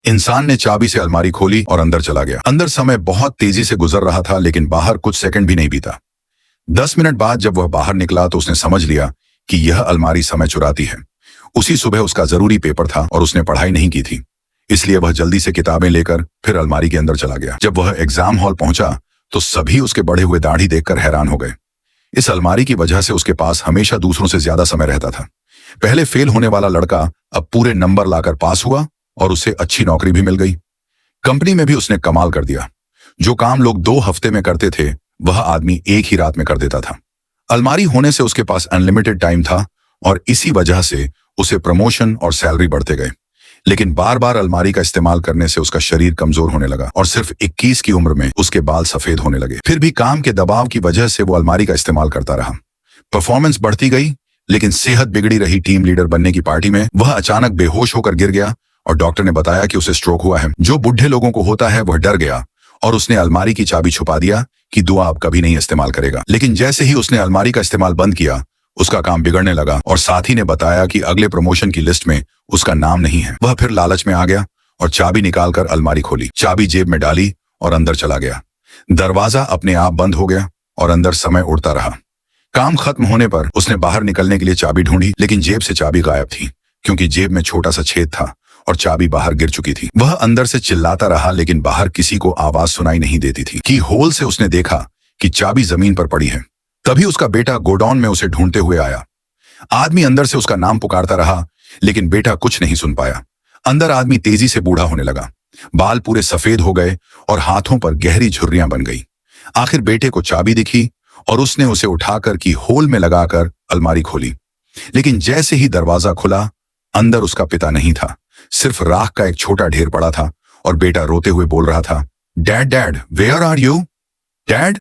इंसान ने चाबी से अलमारी खोली और अंदर चला गया। अंदर समय बहुत तेजी से गुजर रहा था, लेकिन बाहर कुछ सेकंड भी नहीं बीता। 10 मिनट बाद जब वह बाहर निकला तो उसने समझ लिया कि यह अलमारी समय चुराती है। उसी सुबह उसका जरूरी पेपर था और उसने पढ़ाई नहीं की थी, इसलिए वह जल्दी से किताबें लेकर फिर अलमारी के अंदर चला गया। जब वह एग्जाम हॉल पहुंचा तो सभी उसके बढ़े हुए दाढ़ी देखकर हैरान हो गए। इस अलमारी की वजह से उसके पास हमेशा दूसरों से ज्यादा समय रहता था। पहले फेल होने वाला लड़का अब पूरे नंबर लाकर पास हुआ और उसे अच्छी नौकरी भी मिल गई। कंपनी में भी उसने कमाल कर दिया। जो काम लोग 2 हफ्ते में करते थे वह आदमी एक ही रात में कर देता था। अलमारी होने से उसके पास अनलिमिटेड टाइम था और इसी वजह से उसे प्रमोशन और सैलरी बढ़ते गए। लेकिन बार बार अलमारी का इस्तेमाल करने से उसका शरीर कमजोर होने लगा और सिर्फ 21 की उम्र में उसके बाल सफेद होने लगे। फिर भी काम के दबाव की वजह से वो अलमारी का इस्तेमाल करता रहा। परफॉर्मेंस बढ़ती गई, लेकिन सेहत बिगड़ी रही। टीम लीडर बनने की पार्टी में वह अचानक बेहोश होकर गिर गया और डॉक्टर ने बताया कि उसे स्ट्रोक हुआ है। जो बुढ़े लोगों को होता है वह डर गया और उसने अलमारी की चाबी छुपा दिया कि दुआ अब कभी नहीं इस्तेमाल करेगा। लेकिन जैसे ही उसने अलमारी का इस्तेमाल बंद किया, उसका काम बिगड़ने लगा और साथी ने बताया कि अगले प्रमोशन की लिस्ट में उसका नाम नहीं है। वह फिर लालच में आ गया और चाबी निकालकर अलमारी खोली, चाबी जेब में डाली और अंदर चला गया। दरवाजा अपने आप बंद हो गया और अंदर समय उड़ता रहा। काम खत्म होने पर उसने बाहर निकलने के लिए चाबी ढूंढी, लेकिन जेब से चाबी गायब थी, क्योंकि जेब में छोटा सा छेद था और चाबी बाहर गिर चुकी थी। वह अंदर से चिल्लाता रहा, लेकिन बाहर किसी को आवाज सुनाई नहीं देती थी। की होल से उसने देखा कि चाबी जमीन पर पड़ी है। तभी उसका बेटा गोडाउन में उसे ढूंढते हुए आया। आदमी अंदर से उसका नाम पुकारता रहा, लेकिन बेटा कुछ नहीं सुन पाया। अंदर आदमी तेजी से बूढ़ा होने लगा, बाल पूरे सफेद हो गए और हाथों पर गहरी झुर्रियां बन गई। आखिर बेटे को चाबी दिखी और उसने उसे उठाकर की होल में लगाकर अलमारी खोली। लेकिन जैसे ही दरवाजा खुला, अंदर उसका पिता नहीं था, सिर्फ राख का एक छोटा ढेर पड़ा था और बेटा रोते हुए बोल रहा था, dad dad where are you? Dad.